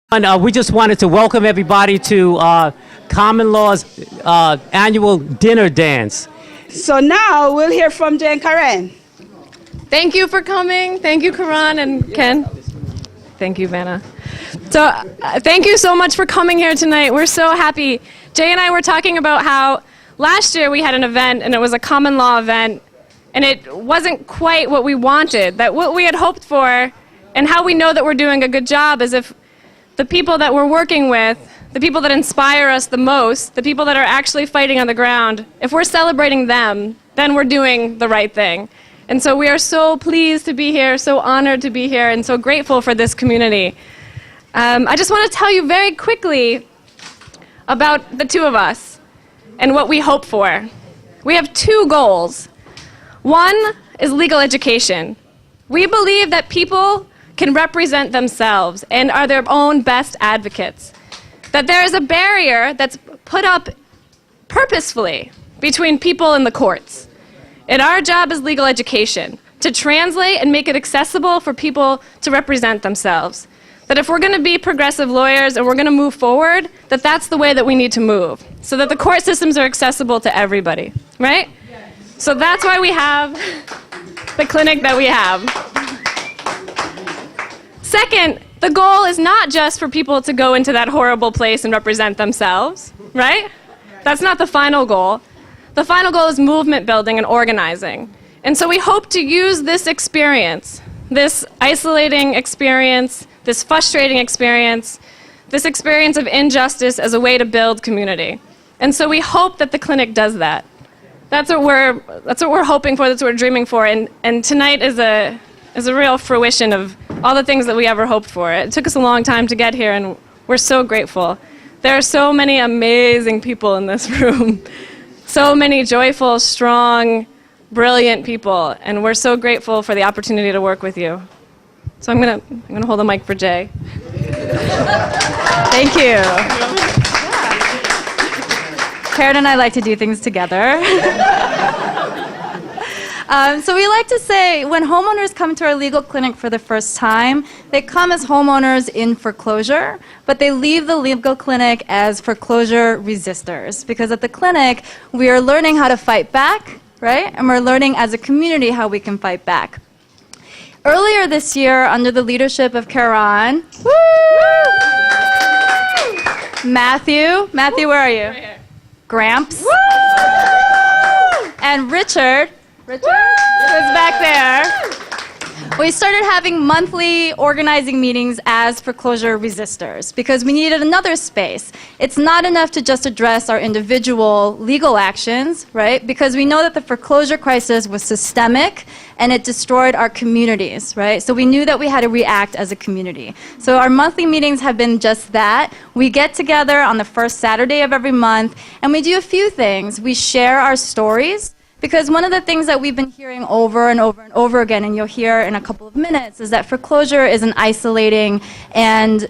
We just wanted to welcome everybody to Common Law's annual dinner dance. So now we'll hear from Jane Karen. Thank you for coming. Thank you, Karan and Ken. Thank you, Vanna. So thank you so much for coming here tonight. We're so happy. Jay and I were talking about how last year we had an event, and it was a common law event, and it wasn't quite what we wanted, that what we had hoped for, and how we know that we're doing a good job is if the people that we're working with, the people that inspire us the most, the people that are actually fighting on the ground, if we're celebrating them, then we're doing the right thing. And so we are so pleased to be here, so honored to be here, and so grateful for this community. I just want to tell you very quickly about the two of us and what we hope for. We have two goals. One is legal education. We believe that people can represent themselves and are their own best advocates. That there is a barrier that's put up purposefully between people and the courts. And our job is legal education, to translate and make it accessible for people to represent themselves. That if we're going to be progressive lawyers and we're going to move forward, that that's the way that we need to move, so that the court systems are accessible to everybody, right? Yes. So that's why we have the clinic that we have. Second, the goal is not just for people to go into that horrible place and represent themselves, right? That's not the final goal. The final goal is movement building and organizing. And so we hope to use this experience, this isolating experience, this frustrating experience, this experience of injustice as a way to build community. And so we hope that the clinic does that. That's what we're hoping for, that's what we're dreaming for. And tonight is a real fruition of all the things that we ever hoped for. It took us a long time to get here, and we're so grateful. There are so many amazing people in this room. So many joyful, strong, brilliant people, and we're so grateful for the opportunity to work with you. So I'm gonna hold the mic for Jay. Thank you. Karen and I like to do things together. So we like to say when homeowners come to our legal clinic for the first time, they come as homeowners in foreclosure, but they leave the legal clinic as foreclosure resistors. Because at the clinic, we are learning how to fight back, right? And we're learning as a community how we can fight back. Earlier this year, under the leadership of Karan, Matthew, where are you? Right here. Gramps, and Richard is back there. We started having monthly organizing meetings as foreclosure resistors because we needed another space. It's not enough to just address our individual legal actions, right? Because we know that the foreclosure crisis was systemic and it destroyed our communities, right? So we knew that we had to react as a community. So our monthly meetings have been just that. We get together on the first Saturday of every month and we do a few things. We share our stories. Because one of the things that we've been hearing over and over and over again, and you'll hear in a couple of minutes, is that foreclosure is an isolating and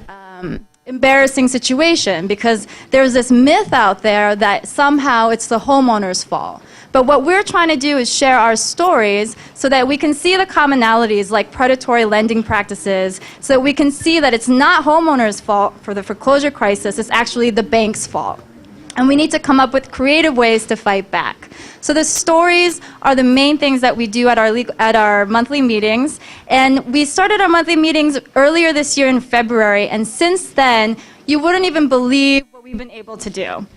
embarrassing situation because there's this myth out there that somehow it's the homeowner's fault. But what we're trying to do is share our stories so that we can see the commonalities like predatory lending practices, so that we can see that it's not homeowners' fault for the foreclosure crisis, it's actually the bank's fault. And we need to come up with creative ways to fight back. So the stories are the main things that we do at our monthly meetings. And we started our monthly meetings earlier this year in February. And since then, you wouldn't even believe what we've been able to do.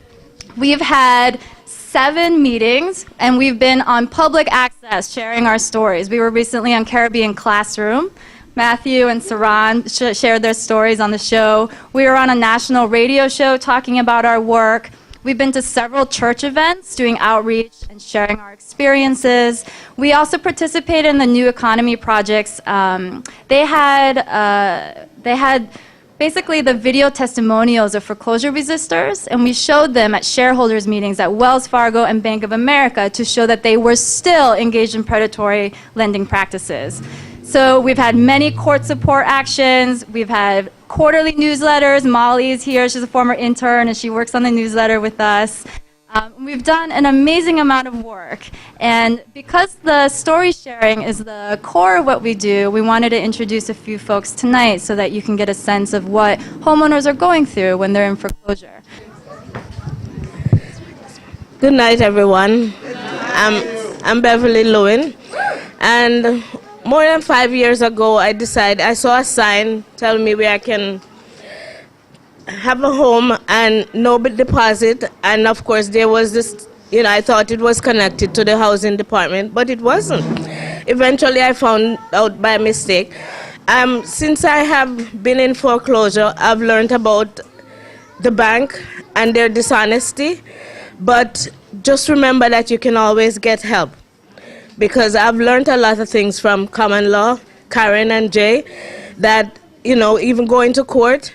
We've had 7 meetings, and we've been on public access sharing our stories. We were recently on Caribbean Classroom. Matthew and Saran shared their stories on the show. We were on a national radio show talking about our work. We've been to several church events doing outreach and sharing our experiences. We also participated in the New Economy projects. They had basically the video testimonials of foreclosure resistors, and we showed them at shareholders meetings at Wells Fargo and Bank of America to show that they were still engaged in predatory lending practices. So we've had many court support actions. We've had quarterly newsletters. Molly is here. She's a former intern, and she works on the newsletter with us. We've done an amazing amount of work, and because the story sharing is the core of what we do, we wanted to introduce a few folks tonight so that you can get a sense of what homeowners are going through when they're in foreclosure. Good night, everyone. I'm Beverly Lewin, and more than 5 years ago, I saw a sign telling me where I can have a home and no deposit, and of course there was this, I thought it was connected to the housing department, but it wasn't. Eventually I found out by mistake. Since I have been in foreclosure, I've learned about the bank and their dishonesty, but just remember that you can always get help, because I've learned a lot of things from common law, Karen and Jay, that, even going to court,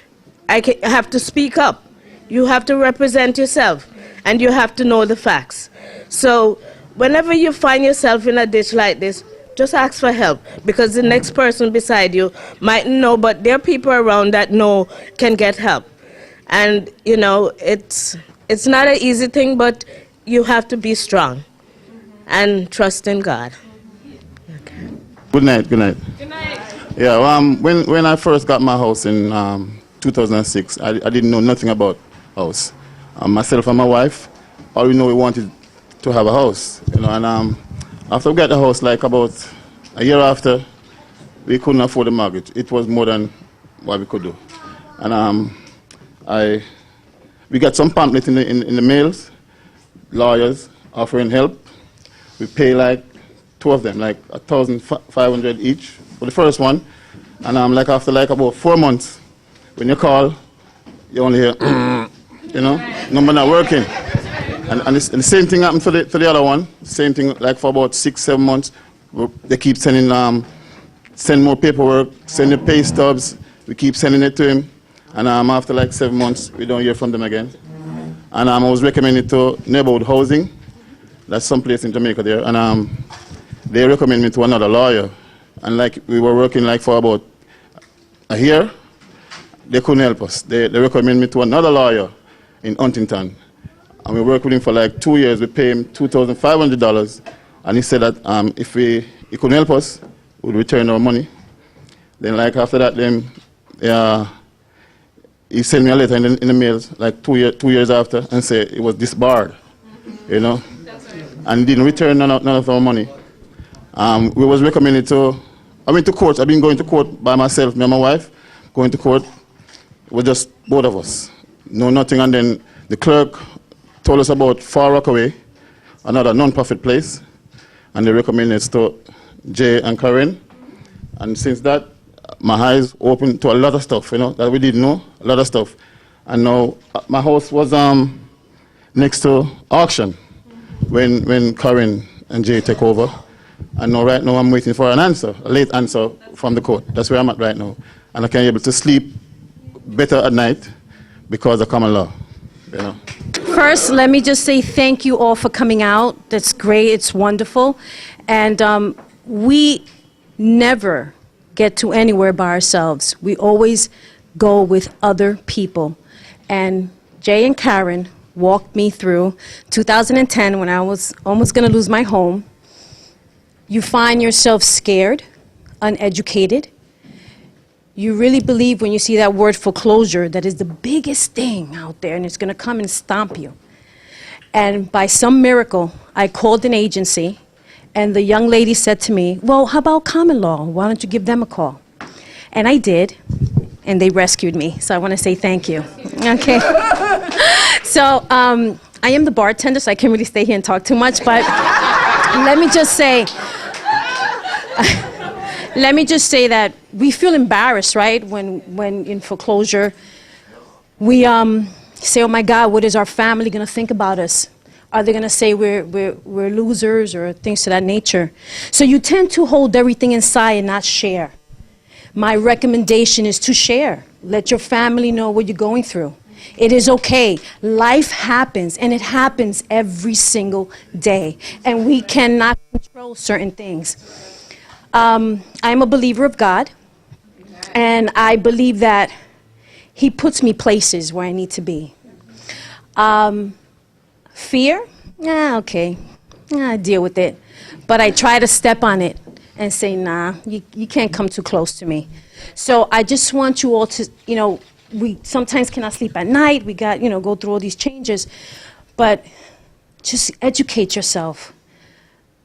I have to speak up. You have to represent yourself, and you have to know the facts. So whenever you find yourself in a ditch like this, just ask for help, because the next person beside you mightn't know, but there are people around that know can get help. And, it's not an easy thing, but you have to be strong and trust in God. Okay. Good night. Good night. Good night. Yeah, when I first got my house in 2006, I didn't know nothing about house. Myself and my wife, all we know, we wanted to have a house, and after we got the house, like about a year after, we couldn't afford the mortgage. It was more than what we could do. And we got some pamphlets in the mails, lawyers offering help. We pay like 2 of them, like $1,500 each for the first one. And after about 4 months, when you call, you only hear, number not working. And the same thing happened to the other one. Same thing, like for about 6, 7 months, they keep sending more paperwork, sending pay stubs. We keep sending it to him. And after like 7 months, we don't hear from them again. And I was recommended to Neighborhood Housing. That's some place in Jamaica there. And they recommended me to another lawyer. And we were working for about a year. They couldn't help us. They recommended me to another lawyer in Huntington. And we worked with him for like 2 years. We paid him $2,500. And he said that if he couldn't help us, we would return our money. Then after that, he sent me a letter in the mail, 2 years after, and said it was disbarred, and didn't return none of our money. We was recommended I went to court. I've been going to court by myself, me and my wife, going to court. It was just both of us, no nothing. And then the clerk told us about Far Rockaway, another non-profit place, and they recommended us to Jay and Karen. And since that, my eyes opened to a lot of stuff, that we didn't know, a lot of stuff. And now my house was next to auction when Karen and Jay take over. And now right now I'm waiting for an answer, a late answer from the court. That's where I'm at right now. And I can be able to sleep better at night because of common law. First, let me just say thank you all for coming out. That's great. It's wonderful. And we never get to anywhere by ourselves. We always go with other people. And Jay and Karen walked me through 2010 when I was almost going to lose my home. You find yourself scared, uneducated. You really believe when you see that word foreclosure that is the biggest thing out there and it's going to come and stomp you. And by some miracle, I called an agency and the young lady said to me, well, how about common law? Why don't you give them a call? And I did, and they rescued me. So I want to say thank you. Okay. So I am the bartender, so I can't really stay here and talk too much, but let me just say, that we feel embarrassed, right? When in foreclosure, we say, oh my God, what is our family going to think about us? Are they going to say we're losers or things to that nature? So you tend to hold everything inside and not share. My recommendation is to share. Let your family know what you're going through. It is okay. Life happens, and it happens every single day. And we cannot control certain things. I'm a believer of God, and I believe that He puts me places where I need to be. Fear? Okay. I deal with it. But I try to step on it and say, nah, you can't come too close to me. So I just want you all to, we sometimes cannot sleep at night. We got, go through all these changes. But just educate yourself.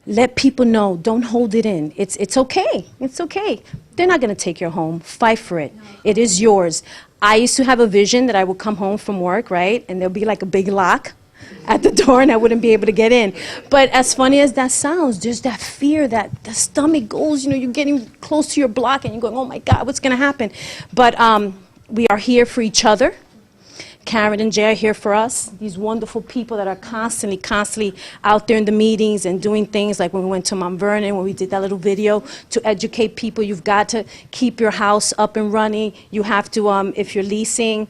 Let people know. Don't hold it in. It's okay. It's okay. They're not going to take your home. Fight for it. It is yours. I used to have a vision that I would come home from work, right? And there'll be like a big lock at the door and I wouldn't be able to get in. But as funny as that sounds, there's that fear that the stomach goes, you're getting close to your block and you're going, oh my God, what's going to happen? But we are here for each other. Karen and Jay are here for us, these wonderful people that are constantly out there in the meetings and doing things like when we went to Mount Vernon, when we did that little video to educate people. You've got to keep your house up and running. You have to, if you're leasing,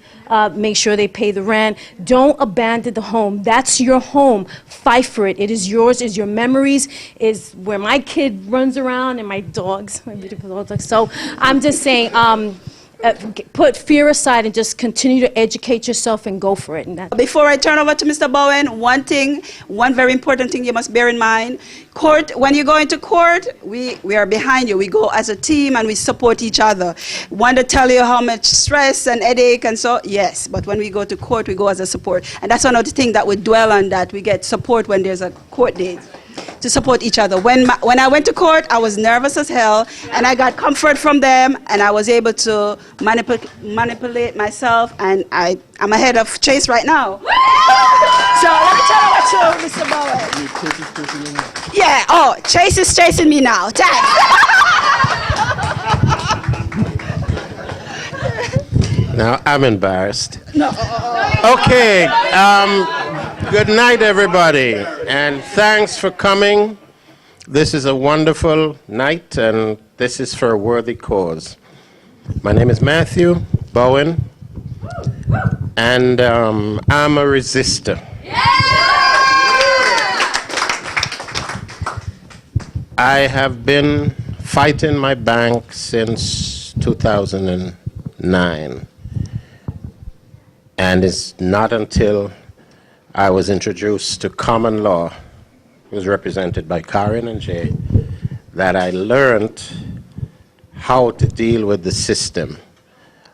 make sure they pay the rent. Don't abandon the home. That's your home. Fight for it. It is yours. It's your memories. Is where my kid runs around and my dogs, my beautiful dogs. So I'm just saying, put fear aside and just continue to educate yourself and go for it. And Before I turn over to Mr. Bowen, one very important thing you must bear in mind. Court, when you go into court, we are behind you. We go as a team and we support each other. Want to tell you how much stress and headache and so, yes, but when we go to court, we go as a support. And that's one of the things that we dwell on, that we get support when there's a court date, to support each other. When I went to court, I was nervous as hell, and I got comfort from them, and I was able to manipulate myself, and I'm ahead of Chase right now. So let me tell you what, Mr. Bowen. Yeah, Chase is chasing me now. Thanks. Now I'm embarrassed. No. Okay. Good night, everybody, and thanks for coming. This is a wonderful night, and this is for a worthy cause. My name is Matthew Bowen, and I'm a resistor. I have been fighting my bank since 2009, and it's not until I was introduced to common law, it was represented by Karen and Jay, that I learned how to deal with the system.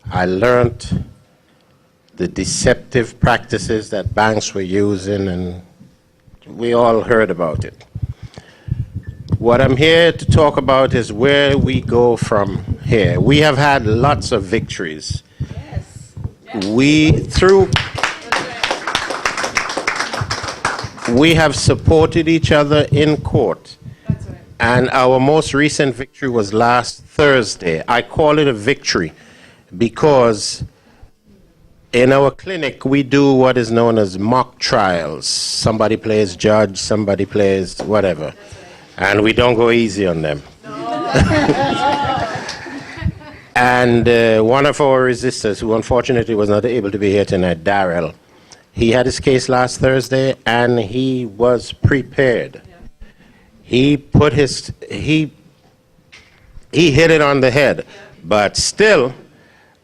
I learned the deceptive practices that banks were using, and we all heard about it. What I'm here to talk about is where we go from here. We have had lots of victories. Yes. We have supported each other in court. That's right. And our most recent victory was last Thursday. I call it a victory because in our clinic we do what is known as mock trials. Somebody plays judge, somebody plays whatever. And we don't go easy on them. And one of our resistors, who unfortunately was not able to be here tonight, Darrell, he had his case last Thursday, and he was prepared. He hit it on the head. But still,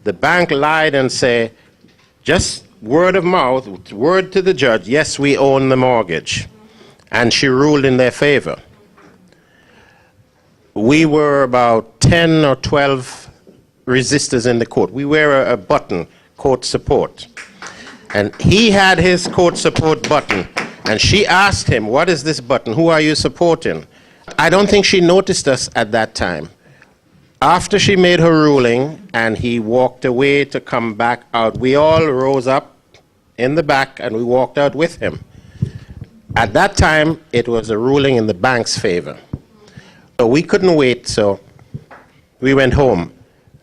the bank lied and said, just word of mouth, word to the judge, yes, we own the mortgage. And she ruled in their favor. We were about 10 or 12 resistors in the court. We wear a button, court support. And he had his court support button. And she asked him, what is this button? Who are you supporting? I don't think she noticed us at that time. After she made her ruling and he walked away to come back out, we all rose up in the back and we walked out with him. At that time, it was a ruling in the bank's favor. So we couldn't wait, so we went home,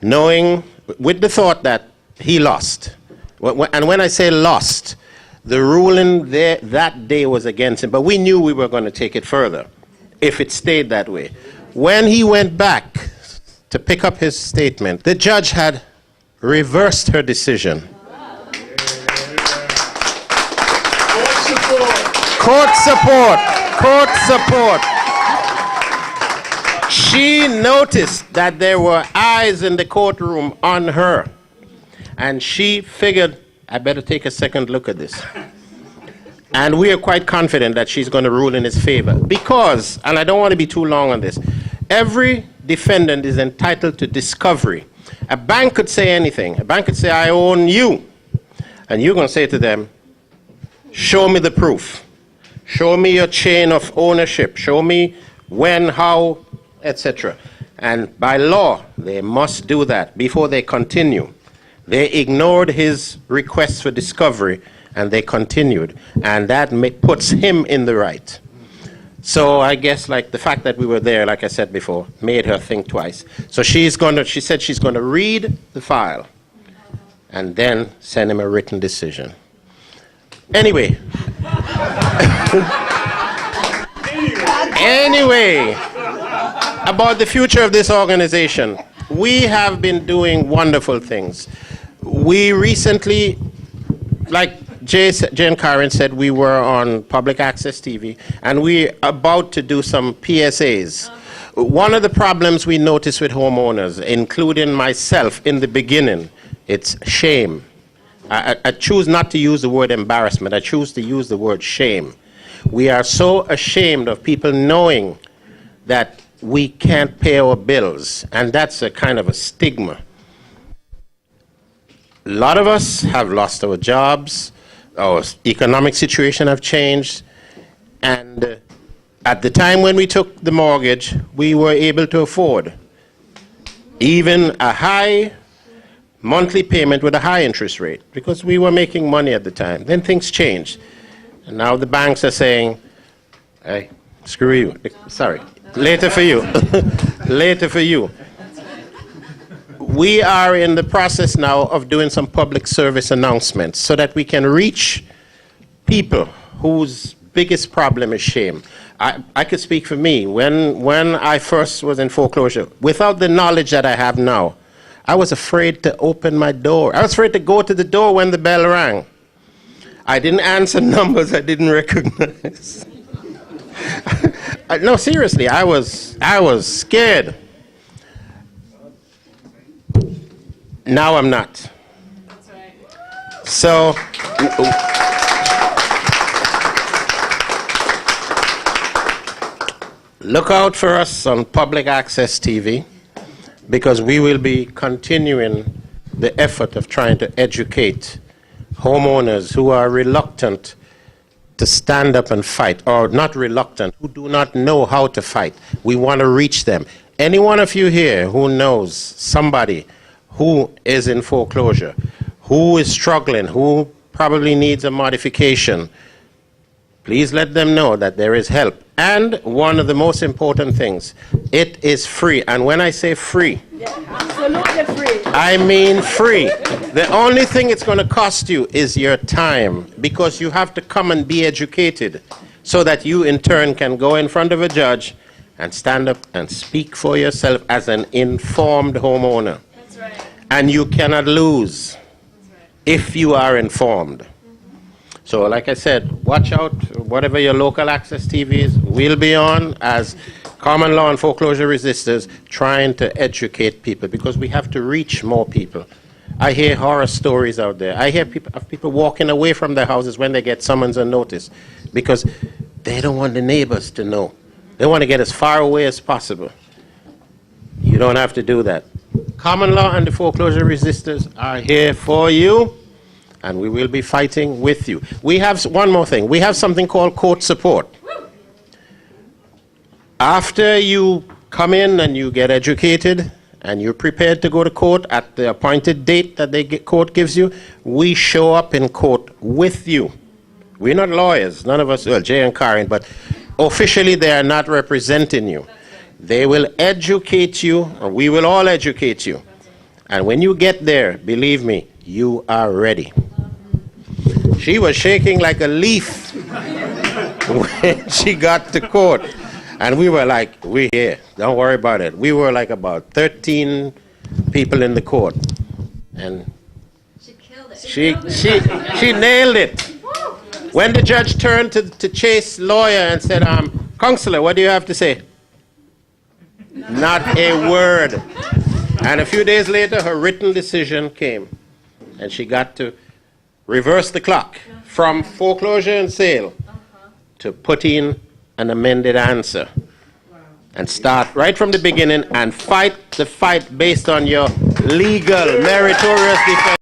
knowing, with the thought that he lost. And when I say lost, the ruling there that day was against him, but we knew we were going to take it further if it stayed that way. When he went back to pick up his statement, the judge had reversed her decision. Court support. Court support. She noticed that there were eyes in the courtroom on her. And she figured, I better take a second look at this. And we are quite confident that she's going to rule in his favor. Because, and I don't want to be too long on this, every defendant is entitled to discovery. A bank could say anything. A bank could say, I own you. And you're going to say to them, show me the proof. Show me your chain of ownership. Show me when, how, etc. And by law, they must do that before they continue. They ignored his request for discovery, and they continued. And that puts him in the right. So I guess like the fact that we were there, like I said before, made her think twice. So she said she's going to read the file and then send him a written decision. Anyway. Anyway, about the future of this organization. We have been doing wonderful things. We recently, like Jay and Karen said, we were on public access TV, and we're about to do some PSAs. One of the problems we noticed with homeowners, including myself in the beginning, it's shame. I choose not to use the word embarrassment. I choose to use the word shame. We are so ashamed of people knowing that we can't pay our bills, and that's a kind of a stigma. A lot of us have lost our jobs, our economic situation have changed, and at the time when we took the mortgage, we were able to afford even a high monthly payment with a high interest rate because we were making money at the time. Then things changed. And now the banks are saying, hey, screw you. Sorry, later for you. Later for you. We are in the process now of doing some public service announcements so that we can reach people whose biggest problem is shame. I could speak for me. When I first was in foreclosure, without the knowledge that I have now, I was afraid to open my door. I was afraid to go to the door when the bell rang. I didn't answer numbers I didn't recognize. No, seriously, I was scared. Now I'm not. That's right. So, look out for us on public access TV, because we will be continuing the effort of trying to educate homeowners who are reluctant to stand up and fight, or not reluctant, who do not know how to fight. We want to reach them. Any one of you here who knows somebody who is in foreclosure, who is struggling, who probably needs a modification, please let them know that there is help. And one of the most important things, it is free. And when I say free, absolutely free, I mean free. The only thing it's going to cost you is your time, because you have to come and be educated so that you in turn can go in front of a judge and stand up and speak for yourself as an informed homeowner. That's right. And you cannot lose if you are informed. So like I said, watch out, whatever your local access TVs will be on as common law and foreclosure resistors, trying to educate people, because we have to reach more people. I hear horror stories out there. I hear of people walking away from their houses when they get summons and notice because they don't want the neighbors to know. They want to get as far away as possible. You don't have to do that. Common law and the foreclosure resistors are here for you, and we will be fighting with you. We have one more thing. We have something called court support. After you come in and you get educated and you're prepared to go to court at the appointed date that the court gives you, we show up in court with you. We're not lawyers, none of us, well, Jay and Karen, but officially they are not representing you. They will educate you, or we will all educate you. And when you get there, believe me, you are ready. She was shaking like a leaf when she got to court. And we were like, we're here, don't worry about it. We were like about 13 people in the court. And she killed it. She nailed it. When the judge turned to Chase lawyer and said, Counselor, what do you have to say? Not a word. And a few days later, her written decision came. And she got to reverse the clock from foreclosure and sale to put in an amended answer. And start right from the beginning and fight the fight based on your legal, meritorious defense.